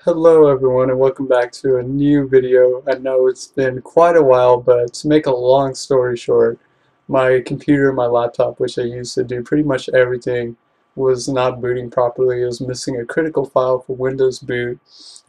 Hello everyone and welcome back to a new video. I know it's been quite a while, but to make a long story short, my computer, my laptop, which I used to do pretty much everything, was not booting properly. It was missing a critical file for Windows boot,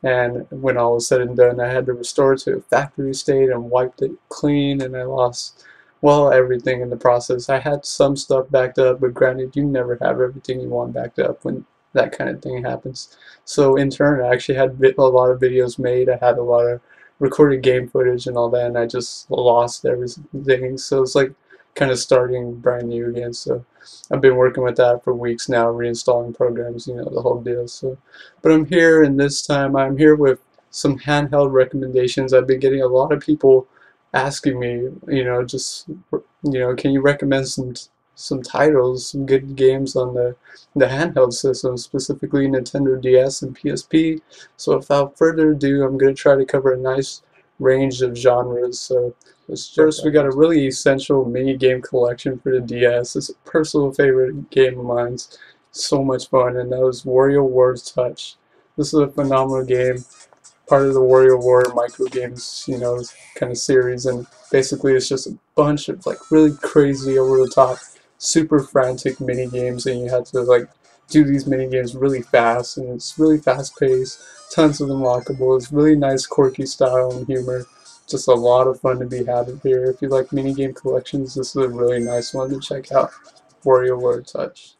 and when all was said and done, I had to restore it to a factory state and wiped it clean, and I lost, well, everything in the process. I had some stuff backed up, but granted, you never have everything you want backed up when that kind of thing happens. So in turn, I actually had a lot of videos made. I had a lot of recorded game footage and all that, and I just lost everything. So it's like kind of starting brand new again. So I've been working with that for weeks now, reinstalling programs, the whole deal. So, but I'm here, and this time I'm here with some handheld recommendations. I've been getting a lot of people asking me, can you recommend some titles, some good games on the handheld system, specifically Nintendo DS and PSP. So without further ado, I'm going to try to cover a nice range of genres. So first, we got a really essential mini game collection for the DS. It's a personal favorite game of mine. It's so much fun, and that was Wario Wars Touch. This is a phenomenal game, part of the Wario War micro games, kind of series, and basically it's just a bunch of like really crazy, over the top, super frantic mini games, and you have to like do these mini games really fast, and it's really fast paced, tons of unlockables. It's really nice, quirky style and humor. Just a lot of fun to be had here. If you like mini game collections, this is a really nice one to check out. Wario War Touch.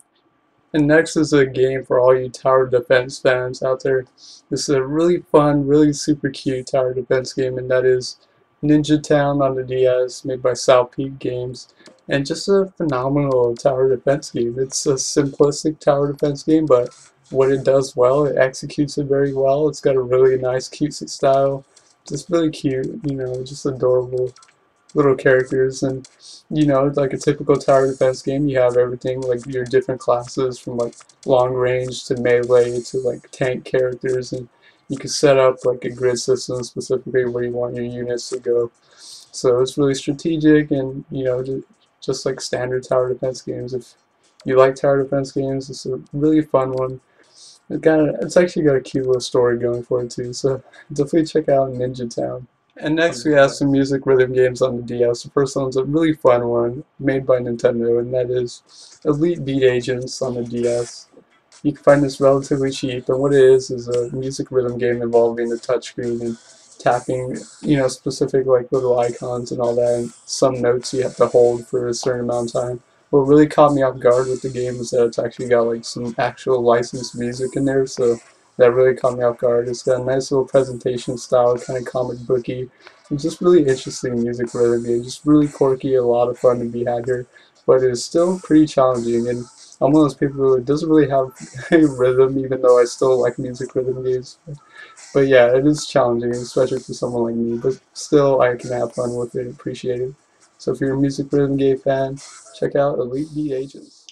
And next is a game for all you tower defense fans out there. This is a really fun, really super cute tower defense game, and that is Ninja Town on the DS, made by South Peak Games. And just a phenomenal tower defense game. It's a simplistic tower defense game, but what it does well, it executes it very well. It's got a really nice cutesy style. Just really cute, just adorable little characters. And like a typical tower defense game, you have everything like your different classes, from like long range to melee to like tank characters, and you can set up like a grid system specifically where you want your units to go. So it's really strategic, and just like standard tower defense games. If you like tower defense games, it's a really fun one. It's actually got a cute little story going for it too, so definitely check out Ninja Town. And next we have some music rhythm games on the DS. The first one's a really fun one made by Nintendo, and that is Elite Beat Agents on the DS. You can find this relatively cheap, and what it is a music rhythm game involving the touchscreen and tapping, specific like little icons and all that, and some notes you have to hold for a certain amount of time. What really caught me off guard with the game is that it's actually got like some actual licensed music in there, so that really caught me off guard. It's got a nice little presentation style, kind of comic booky, and just really interesting music rhythm game. Just really quirky, a lot of fun to be had here, but it's still pretty challenging. And I'm one of those people who doesn't really have a rhythm, even though I still like music rhythm games. But yeah, it is challenging, especially for someone like me. But still, I can have fun with it, appreciate it. So if you're a music rhythm game fan, check out Elite Beat Agents.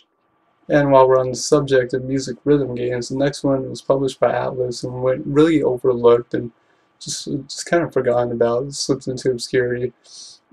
And while we're on the subject of music rhythm games, the next one was published by Atlas and went really overlooked and just kind of forgotten about. It slipped into obscurity.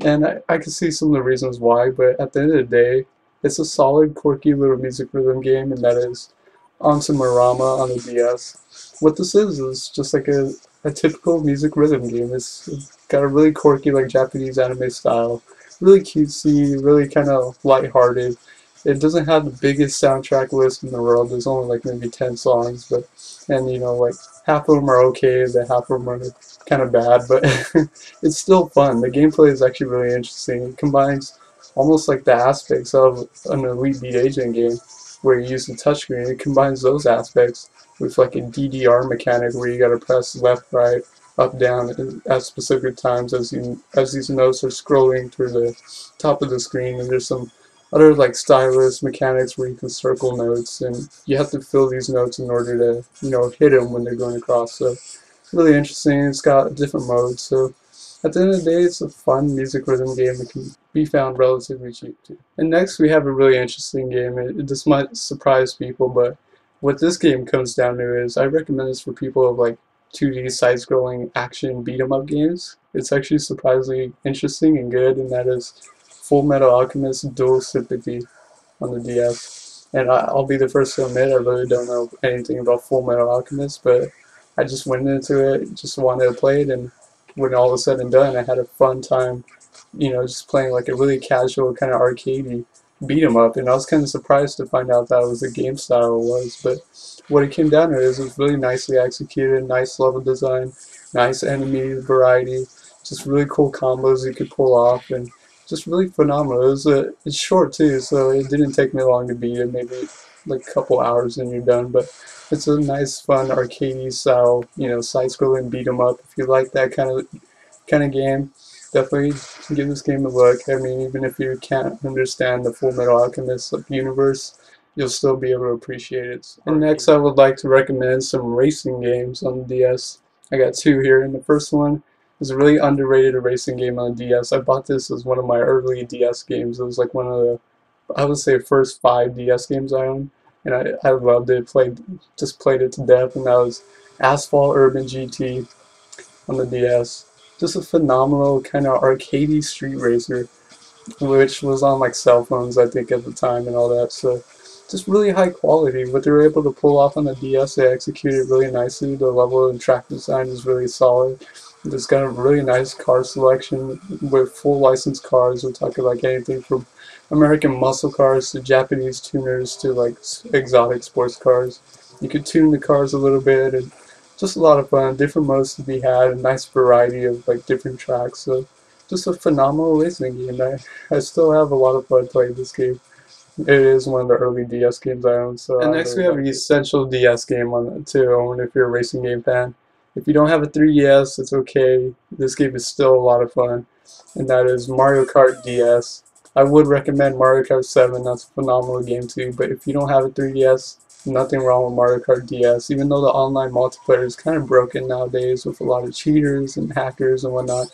And I can see some of the reasons why, but at the end of the day, it's a solid, quirky little music rhythm game, and that is Marama on the DS. What this is just like a typical music rhythm game. It's got a really quirky, like Japanese anime style, really cutesy, really kind of lighthearted. It doesn't have the biggest soundtrack list in the world. There's only like maybe 10 songs, but and like half of them are okay, the half of them are kind of bad, but it's still fun. The gameplay is actually really interesting. It combines almost like the aspects of an Elite Beat Agent game where you use the touchscreen. It combines those aspects with like a DDR mechanic where you gotta press left, right, up, down at specific times as these notes are scrolling through the top of the screen. And there's some other like stylus mechanics where you can circle notes, and you have to fill these notes in order to hit them when they're going across. So really interesting. It's got different modes. So at the end of the day, it's a fun music rhythm game that can be found relatively cheap too. And next we have a really interesting game. This might surprise people, but what this game comes down to is I recommend this for people of like 2D side-scrolling action beat-em-up games. It's actually surprisingly interesting and good, and that is Full Metal Alchemist Dual Sympathy on the DS. And I'll be the first to admit I really don't know anything about Full Metal Alchemist, but I just went into it, just wanted to play it, and when all was said and done, I had a fun time, just playing like a really casual kind of arcadey beat 'em up, and I was kind of surprised to find out that was the game style it was. But what it came down to is it was really nicely executed, nice level design, nice enemy variety, just really cool combos you could pull off, and just really phenomenal. It's short too, so it didn't take me long to beat it. Maybe like a couple hours and you're done. But it's a nice, fun arcadey style, side-scrolling beat 'em up. If you like that kind of game, definitely give this game a look. I mean, even if you can't understand the Full Metal Alchemist universe, you'll still be able to appreciate it. And next, I would like to recommend some racing games on the DS. I got two here, and the first one is a really underrated racing game on the DS. I bought this as one of my early DS games. It was like one of the, I would say, first 5 DS games I owned, and I loved it. Just played it to death, and that was Asphalt Urban GT on the DS. Just a phenomenal kind of arcadey street racer, which was on like cell phones, I think, at the time and all that. So just really high quality. What they were able to pull off on the DS, they executed really nicely. The level and track design is really solid. There's got a really nice car selection with full licensed cars. We're talking like anything from American muscle cars to Japanese tuners to like exotic sports cars. You could tune the cars a little bit, and just a lot of fun. Different modes to be had, a nice variety of like different tracks. So just a phenomenal racing game. I still have a lot of fun playing this game. It is one of the early DS games I own. So and next we have an essential DS game on to own if you're a racing game fan. If you don't have a 3DS, it's okay. This game is still a lot of fun, and that is Mario Kart DS. I would recommend Mario Kart 7. That's a phenomenal game too. But if you don't have a 3DS, nothing wrong with Mario Kart DS. Even though the online multiplayer is kind of broken nowadays with a lot of cheaters and hackers and whatnot,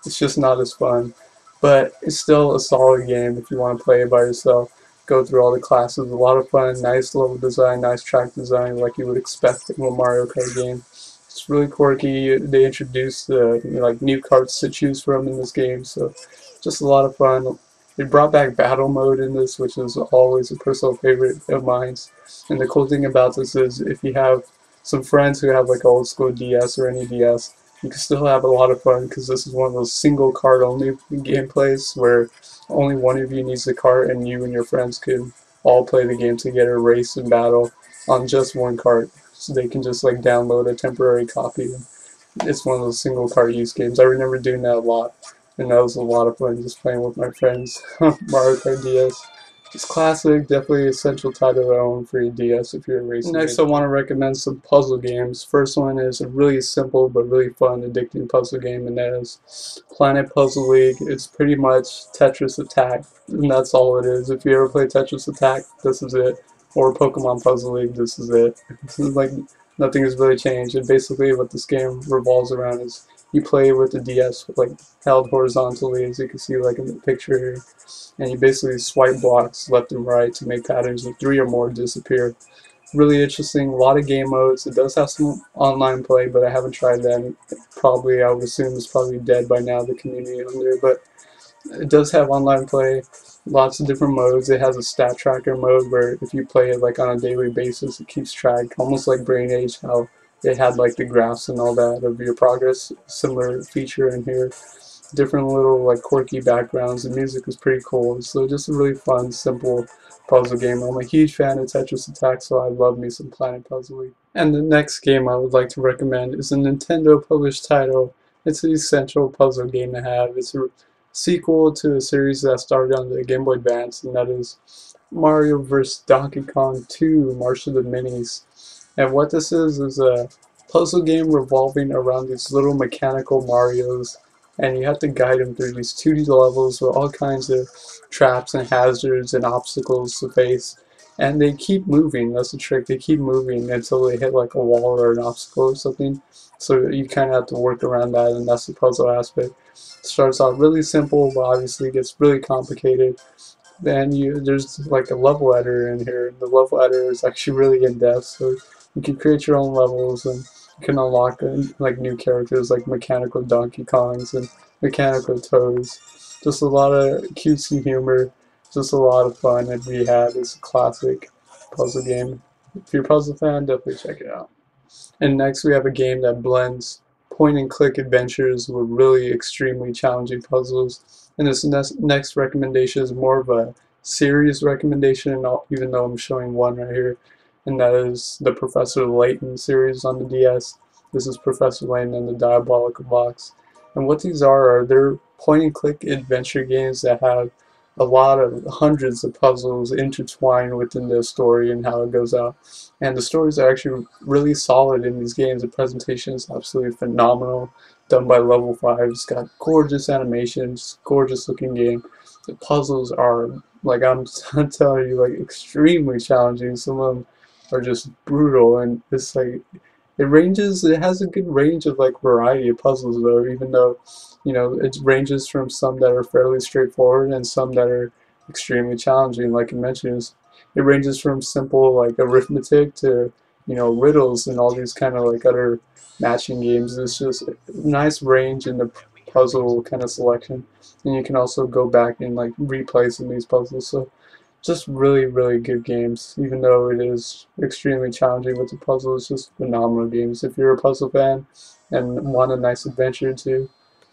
it's just not as fun. But it's still a solid game if you want to play it by yourself. Go through all the classes, a lot of fun, nice level design, nice track design like you would expect in a Mario Kart game. It's really quirky. They introduced like new carts to choose from in this game, so just a lot of fun. They brought back battle mode in this, which is always a personal favorite of mine. And the cool thing about this is if you have some friends who have like old school DS or any DS, you can still have a lot of fun because this is one of those single card only gameplays where only one of you needs the cart and you and your friends can all play the game together, race and battle on just one cart. So they can just like download a temporary copy. It's one of those single cart use games. I remember doing that a lot, and that was a lot of fun just playing with my friends. Mario Kart DS. It's classic, definitely essential title to own for your DS if you're a racing. Next, I want to recommend some puzzle games. First one is a really simple but really fun, addicting puzzle game, and that is Planet Puzzle League. It's pretty much Tetris Attack, and that's all it is. If you ever play Tetris Attack, this is it. Or Pokemon Puzzle League, this is it. This is like nothing has really changed. And basically, what this game revolves around is you play with the DS, like held horizontally, as you can see, like in the picture here, and you basically swipe blocks left and right to make patterns of 3 or more disappear. Really interesting, a lot of game modes. It does have some online play, but I haven't tried that. Probably, I would assume it's probably dead by now, the community on there, but it does have online play, lots of different modes. It has a stat tracker mode where if you play it like on a daily basis, it keeps track, almost like Brain Age, how it had like the graphs and all that of your progress. Similar feature in here. Different little like quirky backgrounds. The music is pretty cool. So just a really fun, simple puzzle game. I'm a huge fan of Tetris Attack, so I love me some Planet Puzzle League. And the next game I would like to recommend is a Nintendo published title. It's an essential puzzle game to have. It's a sequel to a series that started on the Game Boy Advance, and that is Mario vs. Donkey Kong 2 March of the Minis. And what this is a puzzle game revolving around these little mechanical Marios, and you have to guide them through these 2D levels with all kinds of traps and hazards and obstacles to face. And they keep moving, that's the trick, they keep moving until they hit like a wall or an obstacle or something. So you kind of have to work around that, and that's the puzzle aspect. It starts out really simple, but obviously gets really complicated. Then there's like a level editor in here. The level editor is actually really in depth, so you can create your own levels and you can unlock like new characters like mechanical Donkey Kongs and mechanical Toads. Just a lot of cutesy humor, just a lot of fun, and we had this classic puzzle game. If you're a puzzle fan, definitely check it out. And next we have a game that blends point and click adventures with really extremely challenging puzzles. And this next recommendation is more of a series recommendation, even though I'm showing one right here, and that is the Professor Layton series on the DS. This is Professor Layton and the Diabolical Box. And what these are they're point and click adventure games that have a lot of hundreds of puzzles intertwined within the story and how it goes out. And the stories are actually really solid in these games. The presentation is absolutely phenomenal, done by Level 5. It's got gorgeous animations, gorgeous looking game. The puzzles are, like I'm telling you, like extremely challenging. Some of them are just brutal, and it's like it has a good range of like variety of puzzles though, even though, it ranges from some that are fairly straightforward and some that are extremely challenging. Like it mentions, it ranges from simple like arithmetic to, riddles and all these kind of like other matching games. It's just a nice range in the puzzle kind of selection. And you can also go back and like replay some of these puzzles. So just really, really good games, even though it is extremely challenging with the puzzles. Just phenomenal games. If you're a puzzle fan and want a nice adventure to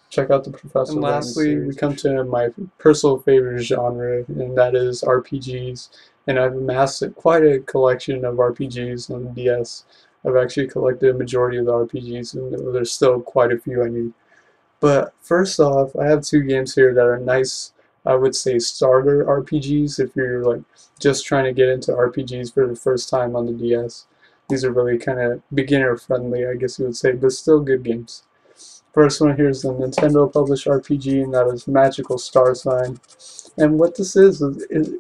check out the Professor. And lastly, we come to my personal favorite genre, and that is RPGs. And I've amassed quite a collection of RPGs on the DS. I've actually collected a majority of the RPGs, and there's still quite a few I need. But first off, I have two games here that are nice, I would say, starter RPGs if you're like just trying to get into RPGs for the first time on the DS. These are really kind of beginner friendly, I guess you would say, but still good games. First one here is the Nintendo published RPG, and that is Magical Star Sign. And what this is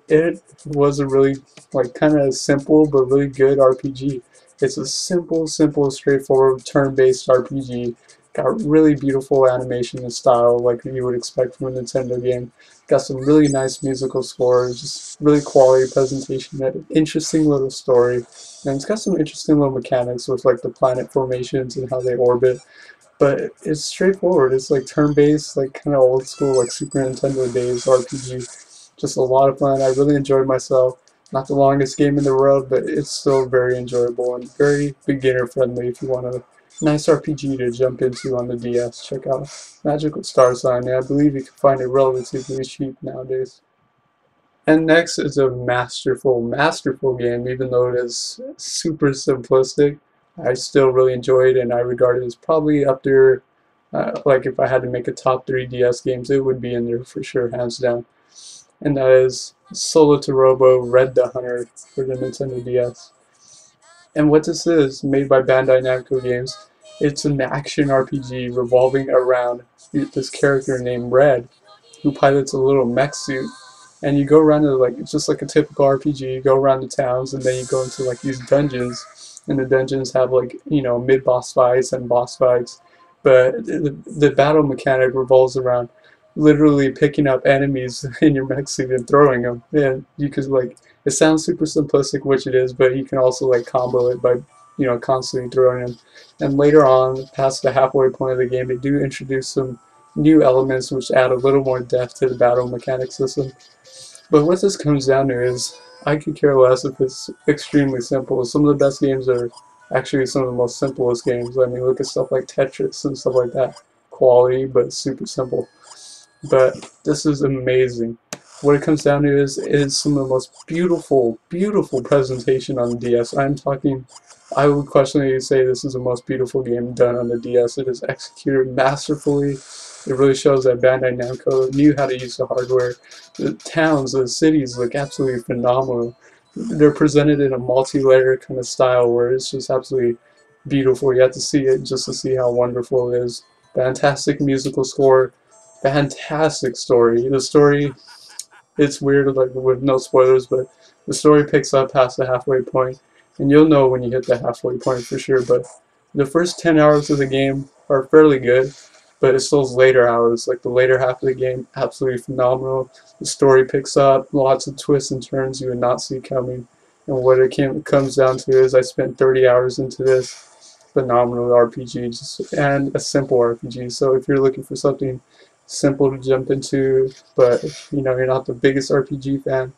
it was a really like kind of simple but really good RPG. It's a simple, straightforward turn-based RPG. Got really beautiful animation and style like you would expect from a Nintendo game. Got some really nice musical scores, just really quality presentation, an interesting little story, and it's got some interesting little mechanics with like the planet formations and how they orbit. But it's straightforward. It's like turn-based, like kind of old school, like Super Nintendo days RPG. Just a lot of fun. I really enjoyed myself. Not the longest game in the world, but it's still very enjoyable and very beginner friendly if you want a nice RPG to jump into on the DS. Check out Magical Star Sign, and I believe you can find it relatively cheap nowadays. And next is a masterful, masterful game, even though it is super simplistic. I still really enjoy it, and I regard it as probably up there. Like if I had to make a top 3 DS games, it would be in there for sure, hands down. And that is Solo to Robo Red the Hunter for the Nintendo DS. And what this is, made by Bandai Namco Games, it's an action RPG revolving around this character named Red, who pilots a little mech suit. And you go around to like just like a typical RPG. You go around the towns, and then you go into like these dungeons, and the dungeons have like mid boss fights and boss fights. But the battle mechanic revolves around literally picking up enemies in your mech suit and throwing them. And you could like, it sounds super simplistic, which it is, but you can also like combo it by constantly throwing them. And later on, past the halfway point of the game, they do introduce some new elements which add a little more depth to the battle mechanic system. But what this comes down to is, I could care less if it's extremely simple. Some of the best games are actually some of the most simplest games. I mean, look at stuff like Tetris and stuff like that. Quality, but super simple. But this is amazing. What it comes down to is some of the most beautiful, beautiful presentation on the DS. I would questionably say this is the most beautiful game done on the DS. It is executed masterfully. It really shows that Bandai Namco knew how to use the hardware. The towns, the cities look absolutely phenomenal. They're presented in a multi-layer kind of style where it's just absolutely beautiful. You have to see it just to see how wonderful it is. Fantastic musical score, fantastic story. The story, it's weird, like with no spoilers, but the story picks up past the halfway point, and you'll know when you hit the halfway point for sure. But the first 10 hours of the game are fairly good, but it's those later hours, like the later half of the game, absolutely phenomenal. The story picks up, lots of twists and turns you would not see coming. And what comes down to is I spent 30 hours into this phenomenal RPG, and a simple RPG. So if you're looking for something simple to jump into, but you're not the biggest RPG fan,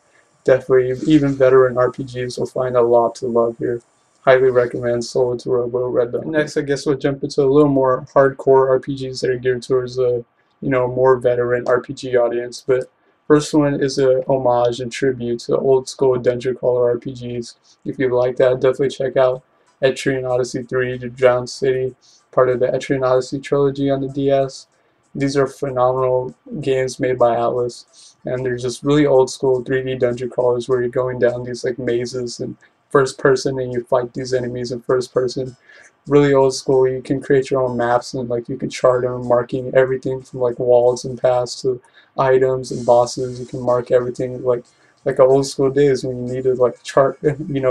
definitely even veteran RPGs will find a lot to love here. highly recommend Solo to Robo Red. Next, I guess we'll jump into a little more hardcore RPGs that are geared towards a more veteran RPG audience. But first one is a homage and tribute to old school dungeon crawler RPGs. If you like that, definitely check out Etrian Odyssey 3 to Drowned City, part of the Etrian Odyssey trilogy on the DS. These are phenomenal games made by Atlas, and they're just really old school 3D dungeon crawlers where you're going down these like mazes in first person and you fight these enemies in first person. Really old school. You can create your own maps and like you can chart them, marking everything from like walls and paths to items and bosses. You can mark everything like old school days when you needed like chart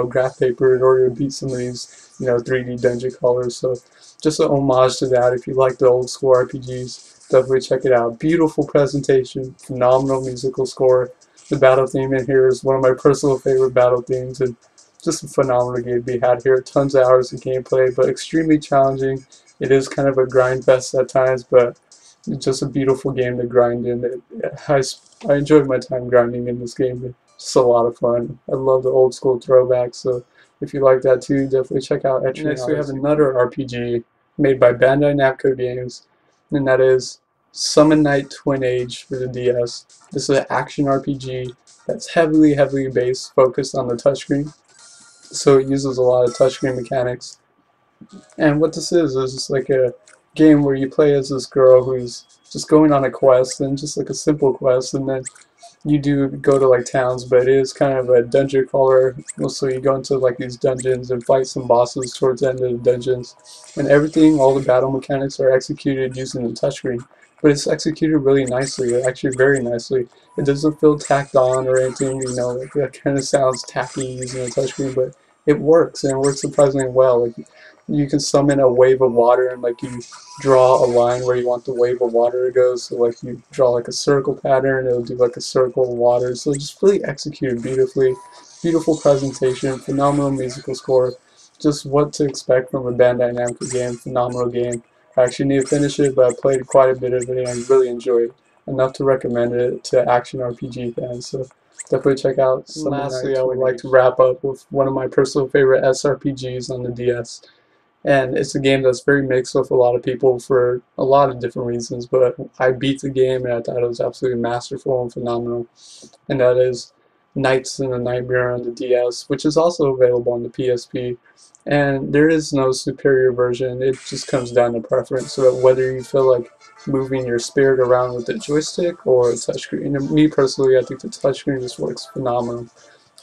graph paper in order to beat some of these 3D dungeon crawlers. So just an homage to that. If you like the old school RPGs, definitely check it out. Beautiful presentation, phenomenal musical score. The battle theme in here is one of my personal favorite battle themes, and just a phenomenal game to be had here. Tons of hours of gameplay, but extremely challenging. It is kind of a grind fest at times, but it's just a beautiful game to grind in. I enjoyed my time grinding in this game. It's just a lot of fun. I love the old school throwbacks, so if you like that too, definitely check out Etrian. Next we have another RPG made by Bandai Namco Games, and that is Summon Night Twin Age for the DS. This is an action RPG that's heavily based, focused on the touchscreen. So it uses a lot of touchscreen mechanics. And what this is just like a game where you play as this girl who's just going on a quest, and just like a simple quest, and then you do go to like towns, but it is kind of a dungeon crawler. So you go into like these dungeons and fight some bosses towards the end of the dungeons, and everything, all the battle mechanics are executed using the touchscreen. But it's executed really nicely, actually very nicely. It doesn't feel tacked on or anything, like that kind of sounds tacky using a touchscreen, but it works, and it works surprisingly well. Like you can summon a wave of water, and like you draw a line where you want the wave of water to go. So like you draw like a circle pattern, it'll do like a circle of water. So just really executed beautifully. Beautiful presentation, phenomenal musical score. Just what to expect from a Bandai Namco game. Phenomenal game. I actually need to finish it, but I played quite a bit of it and I really enjoyed it. Enough to recommend it to action RPG fans. So definitely check out. Lastly, I would like to wrap up with one of my personal favorite SRPGs on the DS. And it's a game that's very mixed with a lot of people for a lot of different reasons, but I beat the game and I thought it was absolutely masterful and phenomenal. And that is Nights in a Nightmare on the DS, which is also available on the PSP. And there is no superior version, it just comes down to preference, so that whether you feel like moving your spirit around with the joystick or a touchscreen. And me personally, I think the touchscreen just works phenomenal.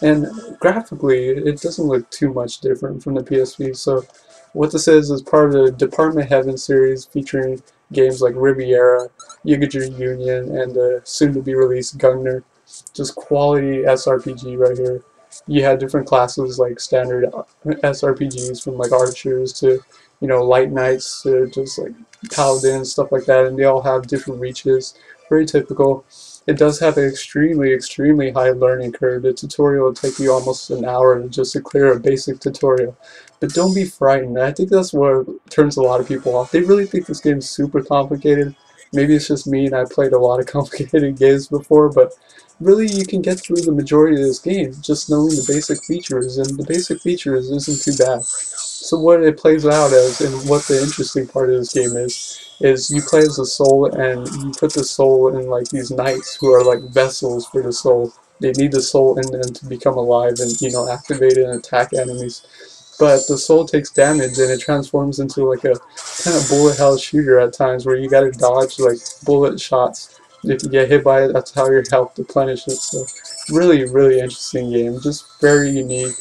And graphically, it doesn't look too much different from the PSP, so what this is part of the Department Heaven series featuring games like Riviera, Yigager Union, and the soon-to-be-released Gungnir. Just quality SRPG right here. You had different classes like standard SRPGs from like archers to, light knights to just like paladins, stuff like that, and they all have different reaches. Very typical. It does have an extremely high learning curve. The tutorial will take you almost an hour just to clear a basic tutorial. But don't be frightened. I think that's what turns a lot of people off. They really think this game is super complicated. Maybe it's just me and I played a lot of complicated games before, but really you can get through the majority of this game just knowing the basic features, and the basic features isn't too bad. So what it plays out as, and what the interesting part of this game is you play as a soul, and you put the soul in like these knights who are like vessels for the soul. They need the soul in them to become alive and activate it and attack enemies. But the soul takes damage and it transforms into like a kind of bullet hell shooter at times, where you gotta dodge like bullet shots. If you get hit by it, that's how your health replenishes. So really interesting game, just very unique.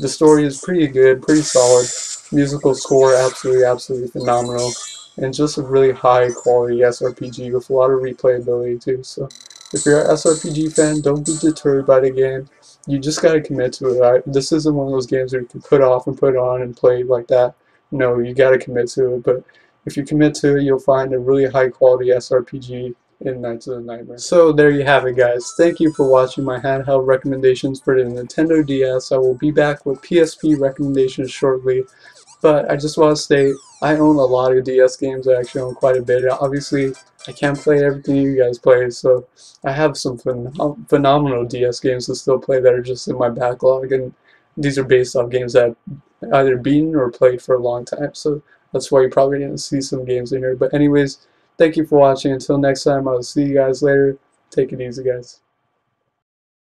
The story is pretty good, pretty solid. Musical score absolutely phenomenal, and just a really high quality SRPG with a lot of replayability too. So if you're an SRPG fan, don't be deterred by the game. You just gotta commit to it. This isn't one of those games where you can put off and put on and play like that. No, you gotta commit to it. But if you commit to it, you'll find a really high quality SRPG in Nights of the Nightmare. So there you have it, guys. Thank you for watching my handheld recommendations for the Nintendo DS. I will be back with PSP recommendations shortly. But I just want to state, I own a lot of DS games. I actually own quite a bit. Obviously, I can't play everything you guys play, so I have some phenomenal DS games to still play that are just in my backlog, and these are based off games that either beaten or played for a long time. So that's why you probably didn't see some games in here. But anyways, thank you for watching. Until next time, I'll see you guys later. Take it easy, guys.